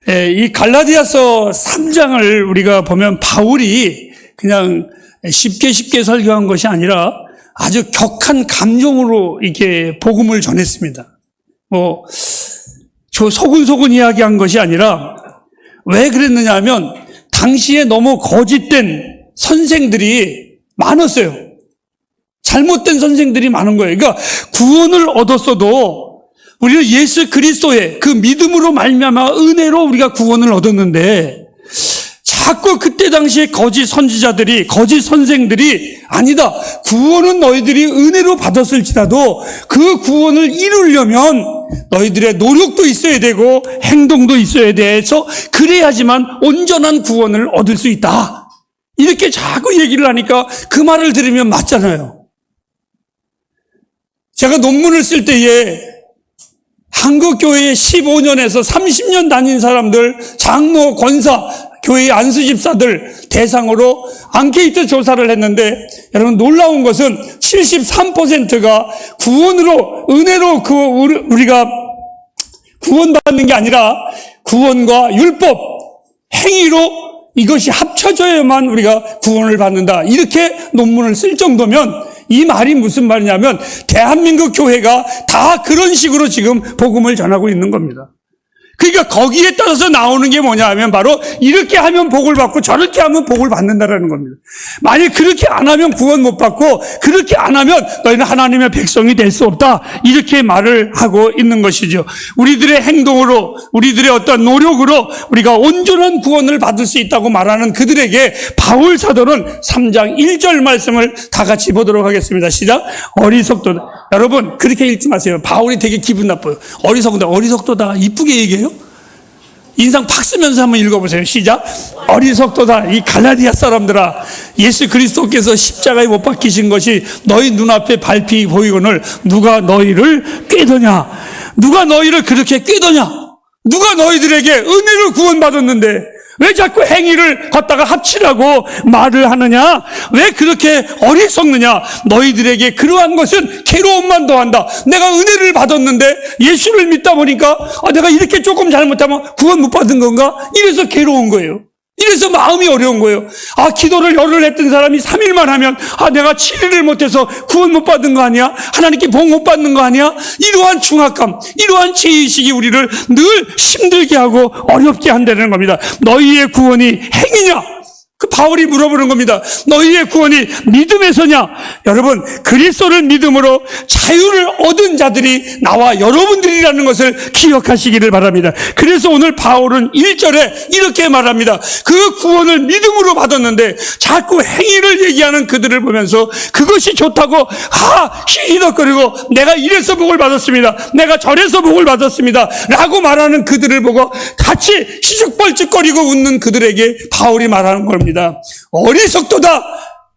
이 갈라디아서 3장을 우리가 보면 바울이 그냥 쉽게 설교한 것이 아니라 아주 격한 감정으로 이렇게 복음을 전했습니다. 저 소근소근 이야기한 것이 아니라 왜 그랬느냐 하면 당시에 너무 거짓된 선생들이 많았어요. 잘못된 선생들이 많은 거예요. 그러니까 구원을 얻었어도 우리는 예수 그리스도의 그 믿음으로 말미암아 은혜로 우리가 구원을 얻었는데 자꾸 그때 당시에 거짓 선지자들이, 거짓 선생들이 아니다, 구원은 너희들이 은혜로 받았을지라도 그 구원을 이루려면 너희들의 노력도 있어야 되고 행동도 있어야 돼서 그래야지만 온전한 구원을 얻을 수 있다. 이렇게 자꾸 얘기를 하니까 그 말을 들으면 맞잖아요. 제가 논문을 쓸 때에 한국교회에 15년에서 30년 다닌 사람들, 장로, 권사, 교회 안수집사들 대상으로 앙케이트 조사를 했는데 여러분 놀라운 것은 73%가 구원으로, 은혜로 우리가 구원받는 게 아니라 구원과 율법, 행위로 이것이 합쳐져야만 우리가 구원을 받는다. 이렇게 논문을 쓸 정도면 이 말이 무슨 말이냐면 대한민국 교회가 다 그런 식으로 지금 복음을 전하고 있는 겁니다. 그러니까 거기에 따라서 나오는 게 뭐냐 하면 바로 이렇게 하면 복을 받고 저렇게 하면 복을 받는다라는 겁니다. 만약 그렇게 안 하면 구원 못 받고 그렇게 안 하면 너희는 하나님의 백성이 될 수 없다. 이렇게 말을 하고 있는 것이죠. 우리들의 행동으로, 우리들의 어떤 노력으로 우리가 온전한 구원을 받을 수 있다고 말하는 그들에게 바울 사도는 3장 1절 말씀을 다 같이 보도록 하겠습니다. 시작. 어리석도다. 여러분 그렇게 읽지 마세요. 바울이 되게 기분 나빠요. 어리석도다. 이쁘게 얘기해요. 인상 팍 쓰면서 한번 읽어보세요. 시작. 어리석도다. 이 갈라디아 사람들아, 예수 그리스도께서 십자가에 못 박히신 것이 너희 눈앞에 발피 보이거늘 누가 너희를 꾀더냐? 누가 너희를 그렇게 꾀더냐? 누가 너희들에게 은혜를 구원받았는데 왜 자꾸 행위를 걷다가 합치라고 말을 하느냐? 왜 그렇게 어리석느냐? 너희들에게 그러한 것은 괴로움만 더한다. 내가 은혜를 받았는데 예수를 믿다 보니까 내가 이렇게 조금 잘못하면 구원 못 받은 건가? 이래서 괴로운 거예요. 이래서 마음이 어려운 거예요. 기도를 열흘 했던 사람이 3일만 하면 내가 7일을 못해서 구원 못 받은 거 아니야? 하나님께 복 못 받는 거 아니야? 이러한 중압감, 이러한 죄의식이 우리를 늘 힘들게 하고 어렵게 한다는 겁니다. 너희의 구원이 행위냐? 그 바울이 물어보는 겁니다. 너희의 구원이 믿음에서냐? 여러분 그리스도를 믿음으로 자유를 얻은 자들이 나와 여러분들이라는 것을 기억하시기를 바랍니다. 그래서 오늘 바울은 1절에 이렇게 말합니다. 그 구원을 믿음으로 받았는데 자꾸 행위를 얘기하는 그들을 보면서 그것이 좋다고 히덕거리고 내가 이래서 복을 받았습니다, 내가 저래서 복을 받았습니다 라고 말하는 그들을 보고 같이 희죽벌쩍거리고 웃는 그들에게 바울이 말하는 겁니다. 어리석도다.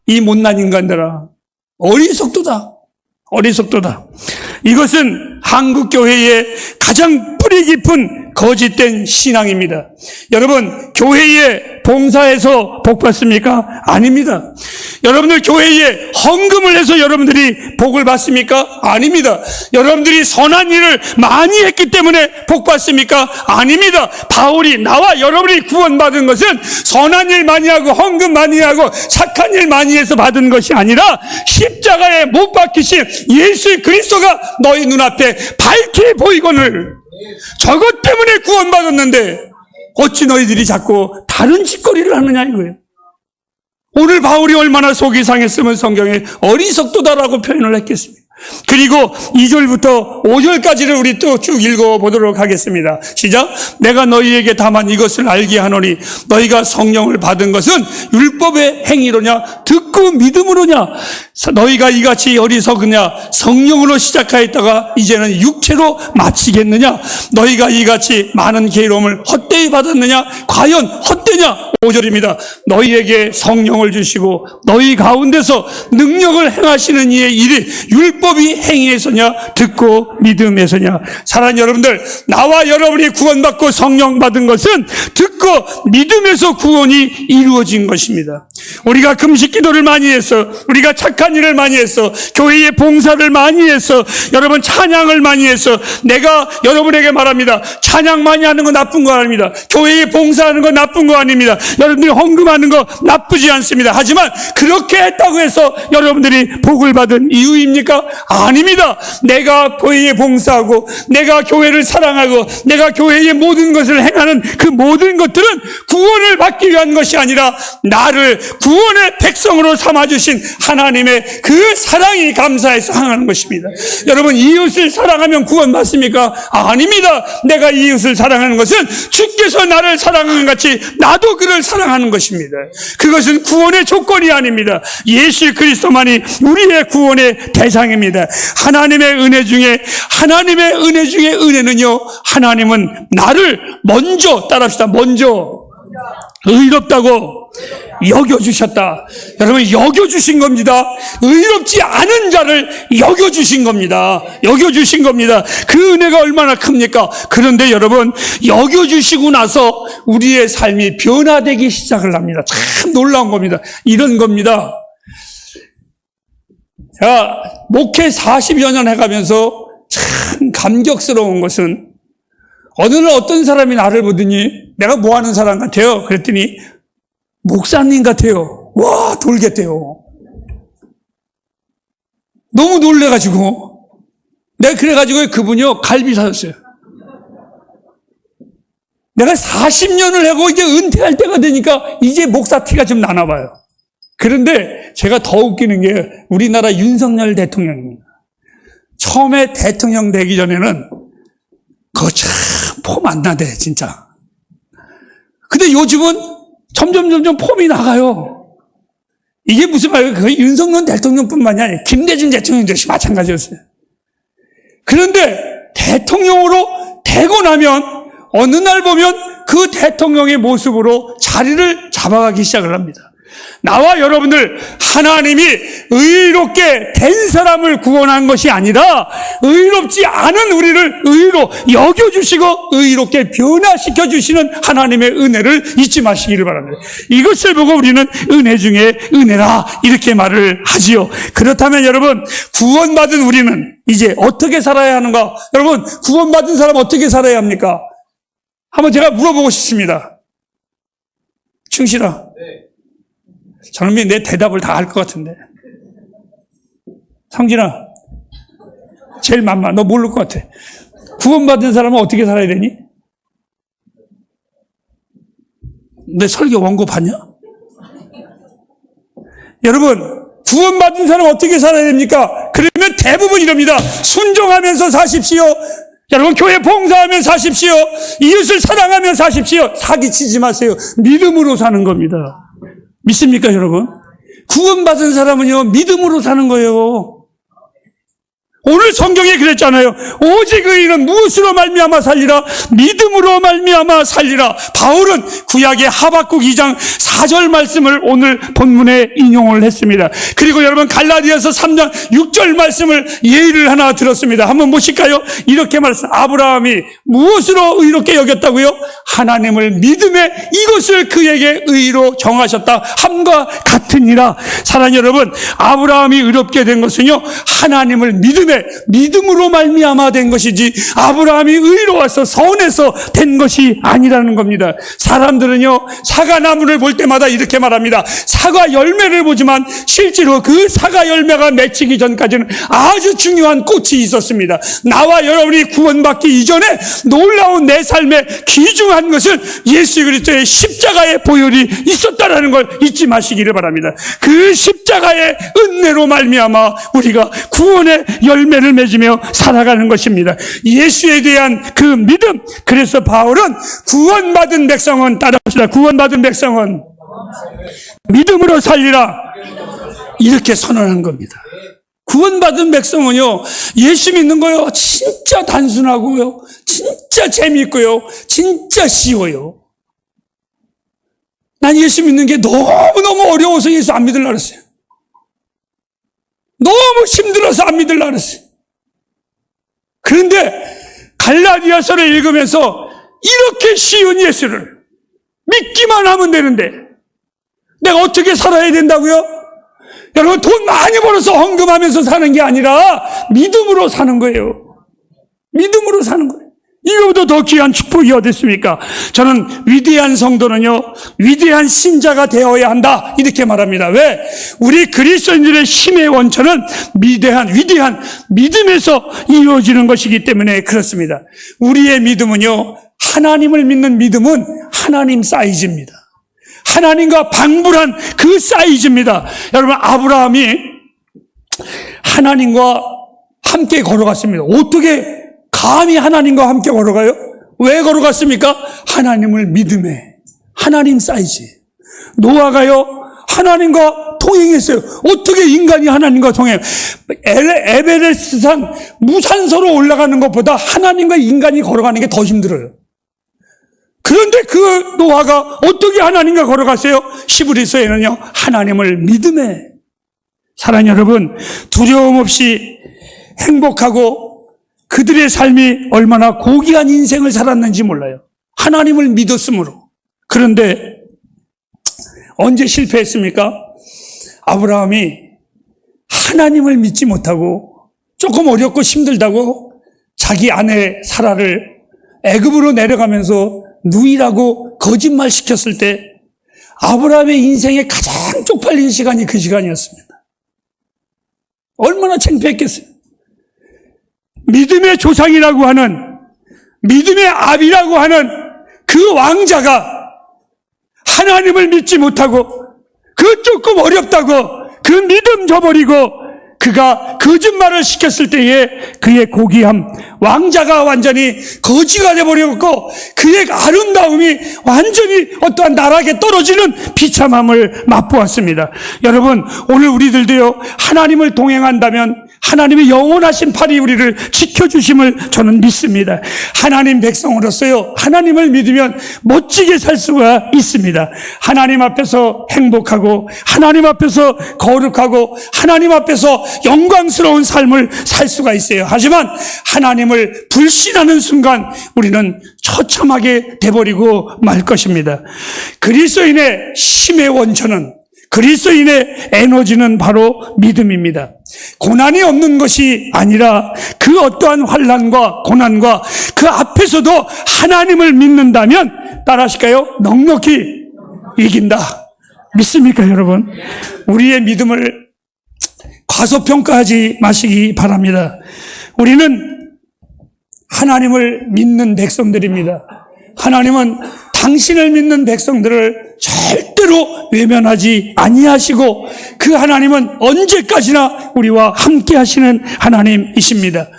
이 못난 인간들아, 어리석도다. 이것은 한국교회의 가장 뿌리 깊은 거짓된 신앙입니다. 여러분 교회에 봉사해서 복 받습니까? 아닙니다. 여러분들 교회에 헌금을 해서 여러분들이 복을 받습니까? 아닙니다. 여러분들이 선한 일을 많이 했기 때문에 복 받습니까? 아닙니다. 바울이 나와 여러분이 구원받은 것은 선한 일 많이 하고 헌금 많이 하고 착한 일 많이 해서 받은 것이 아니라 십자가에 못 박히신 예수 그리스도가 너희 눈앞에 밝게 보이거늘 저것 때문에 구원받았는데 어찌 너희들이 자꾸 다른 짓거리를 하느냐 이거예요. 오늘 바울이 얼마나 속이 상했으면 성경에 어리석도다라고 표현을 했겠습니까? 그리고 2절부터 5절까지를 우리 또 쭉 읽어보도록 하겠습니다. 시작. 내가 너희에게 다만 이것을 알게 하노니 너희가 성령을 받은 것은 율법의 행위로냐 듣고 믿음으로냐? 너희가 이같이 어리석으냐? 성령으로 시작하였다가 이제는 육체로 마치겠느냐? 너희가 이같이 많은 괴로움을 헛되이 받았느냐? 과연 헛되냐? 5절입니다. 너희에게 성령을 주시고 너희 가운데서 능력을 행하시는 이의 일이 율법이 행위에서냐 듣고 믿음에서냐? 사랑하는 여러분들, 나와 여러분이 구원받고 성령 받은 것은 듣고 믿음에서 구원이 이루어진 것입니다. 우리가 금식 기도를 많이 해서, 우리가 착한 일을 많이 해서, 교회의 봉사를 많이 해서, 여러분 찬양을 많이 해서, 내가 여러분에게 말합니다. 찬양 많이 하는 거 나쁜 거 아닙니다. 교회에 봉사하는 거 나쁜 거 아닙니다. 여러분들이 헌금하는 거 나쁘지 않습니다. 하지만 그렇게 했다고 해서 여러분들이 복을 받은 이유입니까? 아닙니다. 내가 교회에 봉사하고, 내가 교회를 사랑하고, 내가 교회의 모든 것을 행하는 그 모든 것들은 구원을 받기 위한 것이 아니라 나를 구원의 백성으로 삼아주신 하나님의 그 사랑이 감사해서 행하는 것입니다. 여러분, 이웃을 사랑하면 구원 받습니까? 아닙니다. 내가 이웃을 사랑하는 것은 주께서 나를 사랑하는 같이 나도 그를 사랑하는 것입니다. 그것은 구원의 조건이 아닙니다. 예수 그리스도만이 우리의 구원의 대상입니다. 하나님의 은혜 중에 은혜는요, 하나님은 나를 먼저, 따라합시다, 먼저 의롭다고 여겨주셨다. 여러분, 여겨주신 겁니다. 의롭지 않은 자를 여겨주신 겁니다. 여겨주신 겁니다. 그 은혜가 얼마나 큽니까? 그런데 여러분, 여겨주시고 나서 우리의 삶이 변화되기 시작을 합니다. 참 놀라운 겁니다. 이런 겁니다. 제가 목회 40여 년 해가면서 참 감격스러운 것은, 어느 날 어떤 사람이 나를 보더니 내가 뭐 하는 사람 같아요? 그랬더니 목사님 같아요. 와, 돌겠대요. 너무 놀래가지고 내가 그래가지고 그분이요, 갈비 사줬어요. 내가 40년을 하고 이제 은퇴할 때가 되니까 이제 목사 티가 좀 나나 봐요. 그런데 제가 더 웃기는 게 우리나라 윤석열 대통령입니다. 처음에 대통령 되기 전에는 그거 참 폼 안 나대, 진짜. 근데 요즘은 점점 폼이 나가요. 이게 무슨 말이에요? 그 윤석열 대통령뿐만이 아니라 김대중 대통령도 역시 마찬가지였어요. 그런데 대통령으로 되고 나면 어느 날 보면 그 대통령의 모습으로 자리를 잡아가기 시작을 합니다. 나와 여러분들, 하나님이 의롭게 된 사람을 구원한 것이 아니라 의롭지 않은 우리를 의로 여겨주시고 의롭게 변화시켜 주시는 하나님의 은혜를 잊지 마시기를 바랍니다. 이것을 보고 우리는 은혜 중에 은혜라 이렇게 말을 하지요. 그렇다면 여러분, 구원받은 우리는 이제 어떻게 살아야 하는가? 여러분, 구원받은 사람 어떻게 살아야 합니까? 한번 제가 물어보고 싶습니다. 충실아, 저놈이 내 대답을 다 할 것 같은데. 성진아, 제일 만만, 너 모를 것 같아. 구원받은 사람은 어떻게 살아야 되니? 내 설교 원고 봤냐? 여러분, 구원받은 사람은 어떻게 살아야 됩니까? 그러면 대부분 이럽니다. 순종하면서 사십시오. 여러분, 교회 봉사하면 사십시오. 이웃을 사랑하면 사십시오. 사기치지 마세요. 믿음으로 사는 겁니다. 믿습니까, 여러분? 구원받은 사람은요, 믿음으로 사는 거예요. 오늘 성경에 그랬잖아요. 오직 의인은 무엇으로 말미암아 살리라? 믿음으로 말미암아 살리라. 바울은 구약의 하박국 2장 4절 말씀을 오늘 본문에 인용을 했습니다. 그리고 여러분, 갈라디아서 3장 6절 말씀을 예의를 하나 들었습니다. 한번 보실까요? 이렇게 말씀, 아브라함이 무엇으로 의롭게 여겼다고요? 하나님을 믿음에 이것을 그에게 의로 정하셨다 함과 같으니라. 사랑하는 여러분, 아브라함이 의롭게 된 것은요, 하나님을 믿음으로 말미암아 된 것이지 아브라함이 의로워서 선해서 된 것이 아니라는 겁니다. 사람들은요, 사과나무를 볼 때마다 이렇게 말합니다. 사과 열매를 보지만 실제로 그 사과 열매가 맺히기 전까지는 아주 중요한 꽃이 있었습니다. 나와 여러분이 구원받기 이전에 놀라운 내 삶의 귀중한 것은 예수 그리스도의 십자가의 보혈이 있었다라는 걸 잊지 마시기를 바랍니다. 그 십자가의 은혜로 말미암아 우리가 구원의 열매를 맺으며 살아가는 것입니다. 예수에 대한 그 믿음. 그래서 바울은 구원받은 백성은, 따라합시다, 구원받은 백성은 믿음으로 살리라 이렇게 선언한 겁니다. 구원받은 백성은요, 예수 믿는 거요, 진짜 단순하고요, 진짜 재미있고요, 진짜 쉬워요. 난 예수 믿는 게 너무너무 어려워서 예수 안 믿으려고 그랬어요. 너무 힘들어서 안 믿으려고 그랬어요. 그런데 갈라디아서를 읽으면서 이렇게 쉬운 예수를 믿기만 하면 되는데 내가 어떻게 살아야 된다고요? 여러분, 돈 많이 벌어서 헌금하면서 사는 게 아니라 믿음으로 사는 거예요. 믿음으로 사는 거예요. 이거보다 더 귀한 축복이 어디 있습니까? 저는 위대한 성도는요, 위대한 신자가 되어야 한다, 이렇게 말합니다. 왜? 우리 그리스도인들의 힘의 원천은 위대한 믿음에서 이루어지는 것이기 때문에 그렇습니다. 우리의 믿음은요, 하나님을 믿는 믿음은 하나님 사이즈입니다. 하나님과 방불한 그 사이즈입니다. 여러분, 아브라함이 하나님과 함께 걸어갔습니다. 어떻게 감히 하나님과 함께 걸어가요? 왜 걸어갔습니까? 하나님을 믿음에, 하나님 사이즈. 노아가요, 하나님과 동행했어요. 어떻게 인간이 하나님과 동행? 에베레스트산 무산소로 올라가는 것보다 하나님과 인간이 걸어가는 게 더 힘들어요. 그런데 그 노아가 어떻게 하나님과 걸어갔어요? 히브리서에는요, 하나님을 믿음에. 사랑하는 여러분, 두려움 없이 행복하고 그들의 삶이 얼마나 고귀한 인생을 살았는지 몰라요. 하나님을 믿었으므로. 그런데 언제 실패했습니까? 아브라함이 하나님을 믿지 못하고 조금 어렵고 힘들다고 자기 아내 사라를 애굽으로 내려가면서 누이라고 거짓말 시켰을 때 아브라함의 인생에 가장 쪽팔린 시간이 그 시간이었습니다. 얼마나 창피했겠어요. 믿음의 조상이라고 하는, 믿음의 아비라고 하는 그 왕자가 하나님을 믿지 못하고 그 조금 어렵다고 그 믿음 저버리고 그가 거짓말을 시켰을 때에 그의 고귀함, 왕자가 완전히 거지가 되어버렸고 그의 아름다움이 완전히 어떠한 나락에 떨어지는 비참함을 맛보았습니다. 여러분, 오늘 우리들도요, 하나님을 동행한다면 하나님의 영원하신 팔이 우리를 지켜주심을 저는 믿습니다. 하나님 백성으로서요, 하나님을 믿으면 멋지게 살 수가 있습니다. 하나님 앞에서 행복하고 하나님 앞에서 거룩하고 하나님 앞에서 영광스러운 삶을 살 수가 있어요. 하지만 하나님을 불신하는 순간 우리는 처참하게 돼버리고 말 것입니다. 그리스도인의 힘의 원천은, 그리스도인의 에너지는 바로 믿음입니다. 고난이 없는 것이 아니라 그 어떠한 환난과 고난과 그 앞에서도 하나님을 믿는다면 따라하실까요? 넉넉히 이긴다. 믿습니까, 여러분? 우리의 믿음을 과소평가하지 마시기 바랍니다. 우리는 하나님을 믿는 백성들입니다. 하나님은 당신을 믿는 백성들을 절대로 외면하지 아니하시고 그 하나님은 언제까지나 우리와 함께 하시는 하나님이십니다.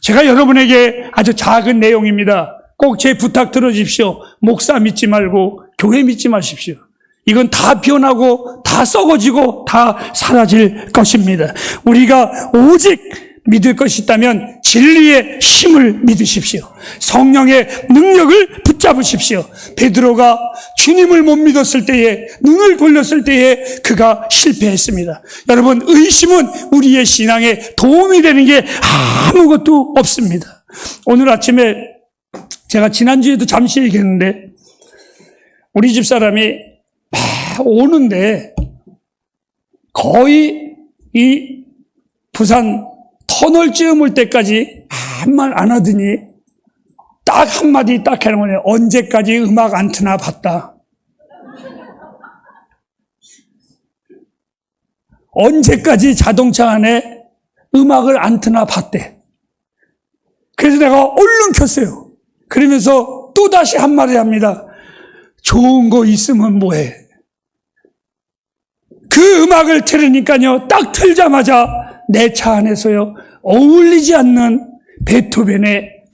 제가 여러분에게 아주 작은 내용입니다. 꼭 제 부탁 들어주십시오. 목사 믿지 말고 교회 믿지 마십시오. 이건 다 변하고 다 썩어지고 다 사라질 것입니다. 우리가 오직 믿을 것이 있다면 진리의 힘을 믿으십시오. 성령의 능력을 붙잡으십시오. 베드로가 주님을 못 믿었을 때에, 눈을 돌렸을 때에 그가 실패했습니다. 여러분, 의심은 우리의 신앙에 도움이 되는 게 아무것도 없습니다. 오늘 아침에 제가 지난주에도 잠시 얘기했는데 우리 집 사람이 막 오는데 거의 이 부산 터널쯤 올 때까지 아무 말 안 하더니 딱 한마디 딱 하는 거네. 언제까지 음악 안 트나 봤다. 언제까지 자동차 안에 음악을 안 트나 봤대. 그래서 내가 얼른 켰어요. 그러면서 또다시 한마디 합니다. 좋은 거 있으면 뭐해. 그 음악을 틀으니까요, 딱 틀자마자 내 차 안에서요, 어울리지 않는 베토벤의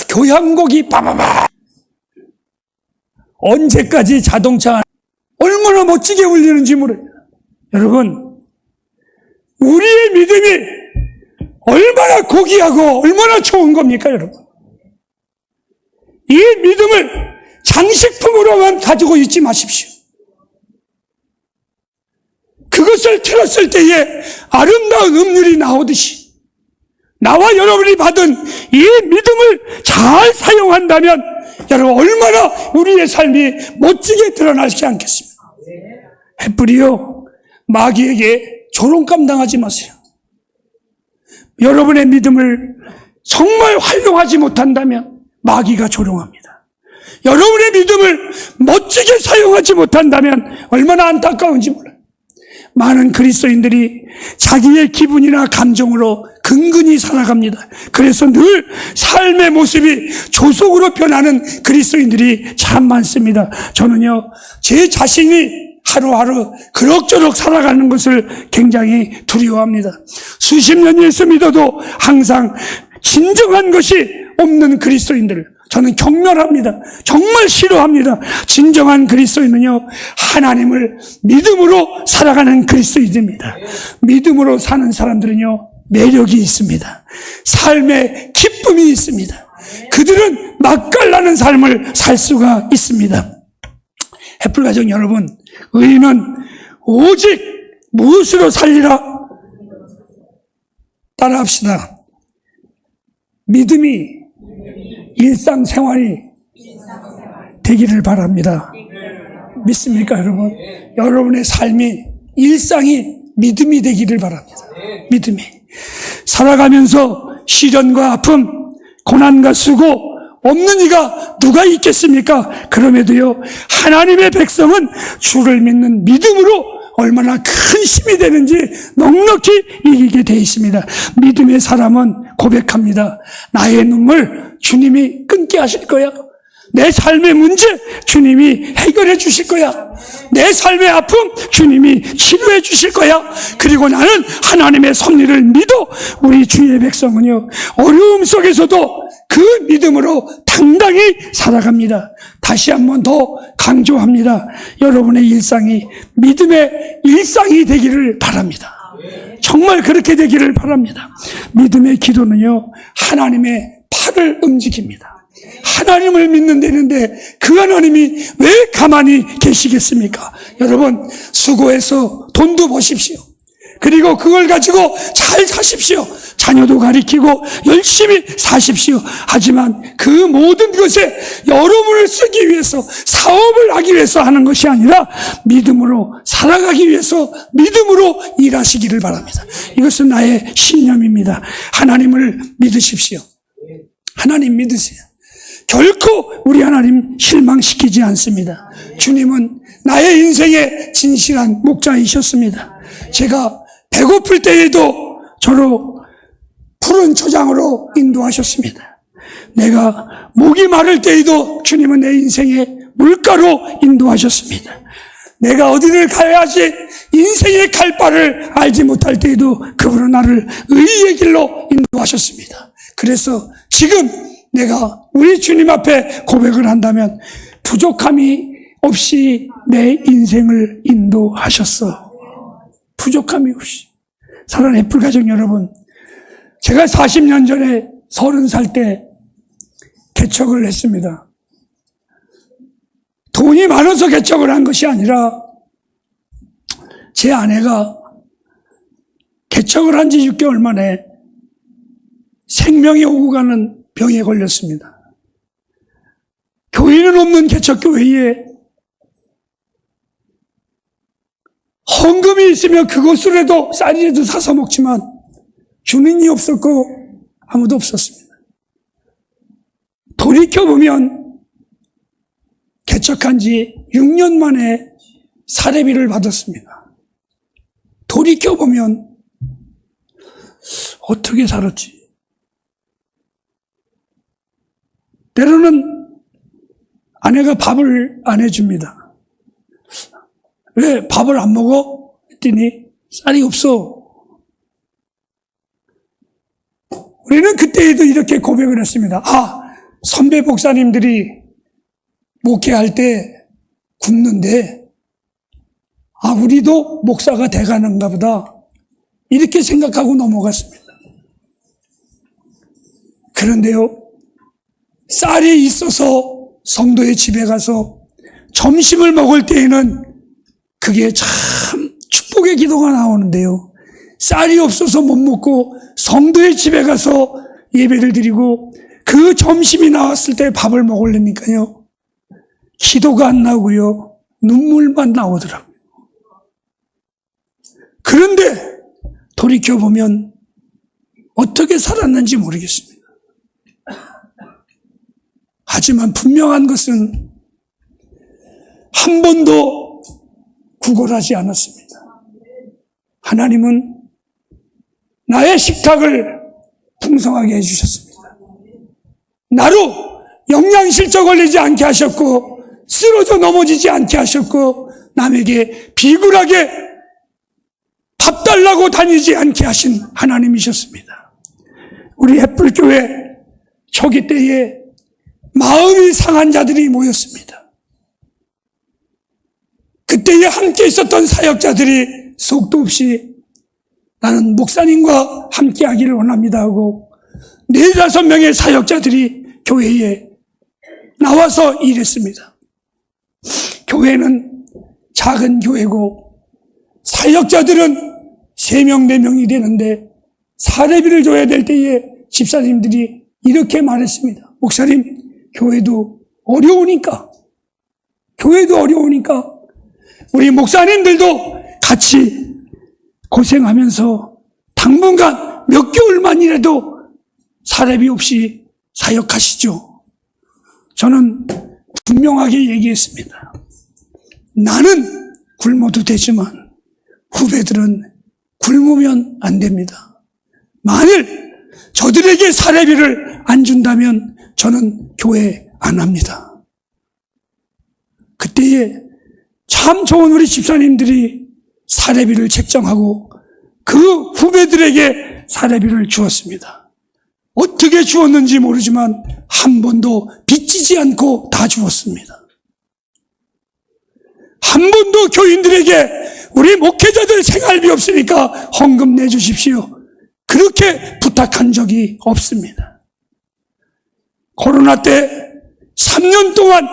교향곡이 빠바바. 언제까지 자동차 얼마나 멋지게 울리는지 모르겠어요. 여러분, 우리의 믿음이 얼마나 고귀하고 얼마나 좋은 겁니까, 여러분? 이 믿음을 장식품으로만 가지고 있지 마십시오. 그것을 틀었을 때에 아름다운 음률이 나오듯이 나와 여러분이 받은 이 믿음을 잘 사용한다면 여러분 얼마나 우리의 삶이 멋지게 드러나지 않겠습니까? 햇불이요, 마귀에게 조롱감 당하지 마세요. 여러분의 믿음을 정말 활용하지 못한다면 마귀가 조롱합니다. 여러분의 믿음을 멋지게 사용하지 못한다면 얼마나 안타까운지 몰라요. 많은 그리스도인들이 자기의 기분이나 감정으로 근근히 살아갑니다. 그래서 늘 삶의 모습이 조속으로 변하는 그리스도인들이 참 많습니다. 저는요, 제 자신이 하루하루 그럭저럭 살아가는 것을 굉장히 두려워합니다. 수십 년 예수 믿어도 항상 진정한 것이 없는 그리스도인들, 저는 경멸합니다. 정말 싫어합니다. 진정한 그리스도인은요, 하나님을 믿음으로 살아가는 그리스도인입니다. 믿음으로 사는 사람들은요, 매력이 있습니다. 삶에 기쁨이 있습니다. 그들은 맛깔나는 삶을 살 수가 있습니다. 햇불가정 여러분, 의인은 오직 무엇으로 살리라? 따라합시다. 믿음이 일상생활이 되기를 바랍니다. 믿습니까, 여러분? 여러분의 삶이, 일상이 믿음이 되기를 바랍니다. 믿음이. 살아가면서 시련과 아픔, 고난과 수고 없는 이가 누가 있겠습니까? 그럼에도요, 하나님의 백성은 주를 믿는 믿음으로 얼마나 큰 힘이 되는지 넉넉히 이기게 되어 있습니다. 믿음의 사람은 고백합니다. 나의 눈물 주님이 끊게 하실 거야. 내 삶의 문제 주님이 해결해 주실 거야. 내 삶의 아픔 주님이 치료해 주실 거야. 그리고 나는 하나님의 섭리를 믿어. 우리 주의 백성은요, 어려움 속에서도 그 믿음으로 당당히 살아갑니다. 다시 한번 더 강조합니다. 여러분의 일상이 믿음의 일상이 되기를 바랍니다. 정말 그렇게 되기를 바랍니다. 믿음의 기도는요, 하나님의 팔을 움직입니다. 하나님을 믿는 데는데 그 하나님이 왜 가만히 계시겠습니까? 여러분, 수고해서 돈도 버십시오. 그리고 그걸 가지고 잘 사십시오. 자녀도 가리키고 열심히 사십시오. 하지만 그 모든 것에 여러분을 쓰기 위해서, 사업을 하기 위해서 하는 것이 아니라 믿음으로 살아가기 위해서 믿음으로 일하시기를 바랍니다. 이것은 나의 신념입니다. 하나님을 믿으십시오. 하나님 믿으세요. 결코 우리 하나님 실망시키지 않습니다. 주님은 나의 인생의 진실한 목자이셨습니다. 제가 배고플 때에도 저로 푸른 초장으로 인도하셨습니다. 내가 목이 마를 때에도 주님은 내 인생의 물가로 인도하셨습니다. 내가 어디를 가야지 인생의 갈 바를 알지 못할 때에도 그분은 나를 의의 길로 인도하셨습니다. 그래서 지금 내가 우리 주님 앞에 고백을 한다면 부족함이 없이 내 인생을 인도하셨어. 부족함이 없이. 사랑하는 애플가족 여러분, 제가 40년 전에 30살 때 개척을 했습니다. 돈이 많아서 개척을 한 것이 아니라 제 아내가 개척을 한 지 6개월 만에 생명이 오고 가는 병에 걸렸습니다. 교회는 없는 개척교회에 헌금이 있으면 그것으로라도 쌀이라도 사서 먹지만 주민이 없었고 아무도 없었습니다. 돌이켜보면 개척한 지 6년 만에 사례비를 받았습니다. 돌이켜보면 어떻게 살았지? 때로는 아내가 밥을 안 해줍니다. 왜 밥을 안 먹어? 했더니 쌀이 없어. 우리는 그때에도 이렇게 고백을 했습니다. 선배 목사님들이 목회할 때 굶는데 우리도 목사가 돼가는가 보다 이렇게 생각하고 넘어갔습니다. 그런데요, 쌀이 있어서 성도의 집에 가서 점심을 먹을 때에는 그게 참 축복의 기도가 나오는데요, 쌀이 없어서 못 먹고 성도의 집에 가서 예배를 드리고 그 점심이 나왔을 때 밥을 먹으려니까요, 기도가 안 나오고요, 눈물만 나오더라고요. 그런데 돌이켜보면 어떻게 살았는지 모르겠습니다. 하지만 분명한 것은 한 번도 구걸하지 않았습니다. 하나님은 나의 식탁을 풍성하게 해주셨습니다. 나로 영양실조 걸리지 않게 하셨고 쓰러져 넘어지지 않게 하셨고 남에게 비굴하게 밥 달라고 다니지 않게 하신 하나님이셨습니다. 우리 햇불교회 초기 때에 마음이 상한 자들이 모였습니다. 그때에 함께 있었던 사역자들이 속도 없이 나는 목사님과 함께 하기를 원합니다 하고 4-5명의 사역자들이 교회에 나와서 일했습니다. 교회는 작은 교회고 사역자들은 3명, 4명이 되는데 사례비를 줘야 될 때에 집사님들이 이렇게 말했습니다. 목사님, 교회도 어려우니까 우리 목사님들도 같이 고생하면서 당분간 몇 개월만이라도 사례비 없이 사역하시죠. 저는 분명하게 얘기했습니다. 나는 굶어도 되지만 후배들은 굶으면 안 됩니다. 만일 저들에게 사례비를 안 준다면 저는 교회 안 합니다. 그때에 참 좋은 우리 집사님들이 사례비를 책정하고 그 후배들에게 사례비를 주었습니다. 어떻게 주었는지 모르지만 한 번도 빚지지 않고 다 주었습니다. 한 번도 교인들에게 우리 목회자들 생활비 없으니까 헌금 내주십시오. 그렇게 부탁한 적이 없습니다. 코로나 때 3년 동안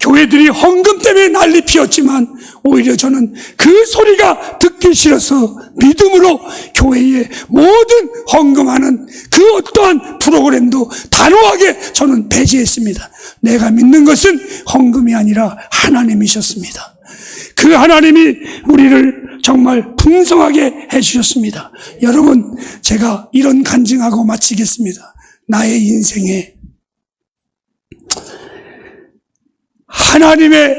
교회들이 헌금 때문에 난리 피웠지만 오히려 저는 그 소리가 듣기 싫어서 믿음으로 교회에 모든 헌금하는 그 어떠한 프로그램도 단호하게 저는 배제했습니다. 내가 믿는 것은 헌금이 아니라 하나님이셨습니다. 그 하나님이 우리를 정말 풍성하게 해주셨습니다. 여러분, 제가 이런 간증하고 마치겠습니다. 나의 인생에 하나님의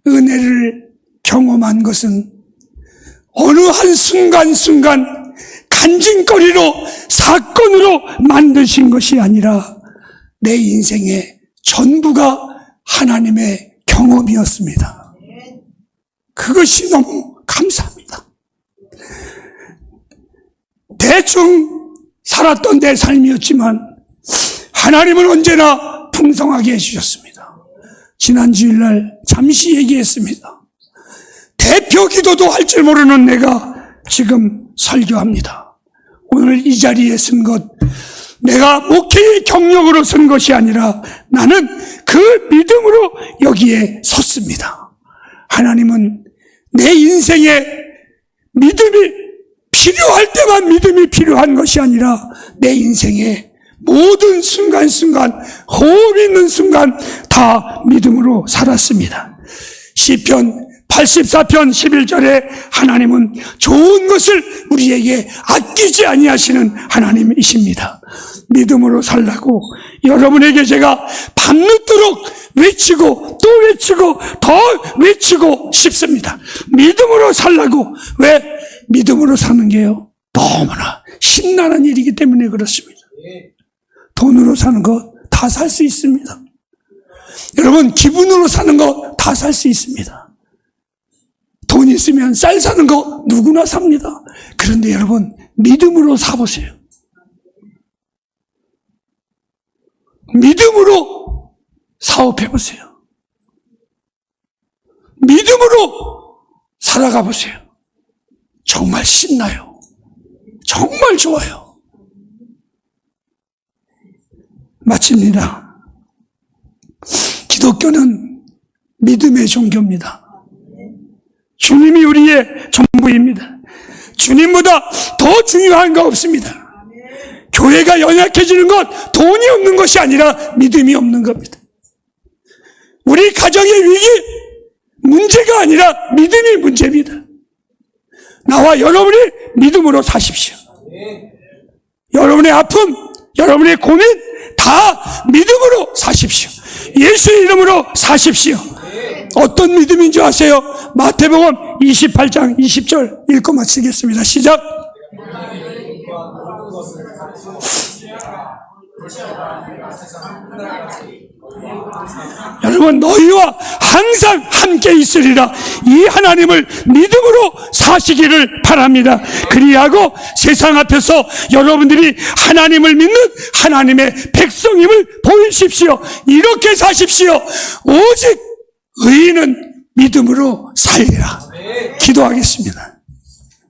은혜를 경험한 것은 어느 한 순간순간 간증거리로 사건으로 만드신 것이 아니라 내 인생의 전부가 하나님의 경험이었습니다. 그것이 너무 감사합니다. 대충 살았던 내 삶이었지만 하나님은 언제나 풍성하게 해주셨습니다. 지난 주일날 잠시 얘기했습니다. 대표 기도도 할 줄 모르는 내가 지금 설교합니다. 오늘 이 자리에 쓴 것, 내가 목회의 경력으로 쓴 것이 아니라 나는 그 믿음으로 여기에 섰습니다. 하나님은 내 인생에 믿음이 필요할 때만 믿음이 필요한 것이 아니라 내 인생에 모든 순간순간, 호흡 있는 순간 다 믿음으로 살았습니다. 시편 84편 11절에 하나님은 좋은 것을 우리에게 아끼지 아니하시는 하나님이십니다. 믿음으로 살라고 여러분에게 제가 밤늦도록 외치고 또 외치고 더 외치고 싶습니다. 믿음으로 살라고. 왜? 믿음으로 사는 게요, 너무나 신나는 일이기 때문에 그렇습니다. 돈으로 사는 거 다 살 수 있습니다. 여러분, 기분으로 사는 거 다 살 수 있습니다. 돈 있으면 쌀 사는 거 누구나 삽니다. 그런데 여러분, 믿음으로 사보세요. 믿음으로 사업해보세요. 믿음으로 살아가 보세요. 정말 신나요. 정말 좋아요. 마칩니다. 기독교는 믿음의 종교입니다. 주님이 우리의 전부입니다. 주님보다 더 중요한 거 없습니다. 교회가 연약해지는 것, 돈이 없는 것이 아니라 믿음이 없는 겁니다. 우리 가정의 위기, 문제가 아니라 믿음이 문제입니다. 나와 여러분이 믿음으로 사십시오. 여러분의 아픔, 여러분의 고민 다 믿음으로 사십시오. 예수의 이름으로 사십시오. 어떤 믿음인 줄 아세요? 마태복음 28장 20절 읽고 마치겠습니다. 시작. 여러분, 너희와 항상 함께 있으리라. 이 하나님을 믿음으로 사시기를 바랍니다. 그리하고 세상 앞에서 여러분들이 하나님을 믿는 하나님의 백성임을 보이십시오. 이렇게 사십시오. 오직 의인은 믿음으로 살리라. 기도하겠습니다.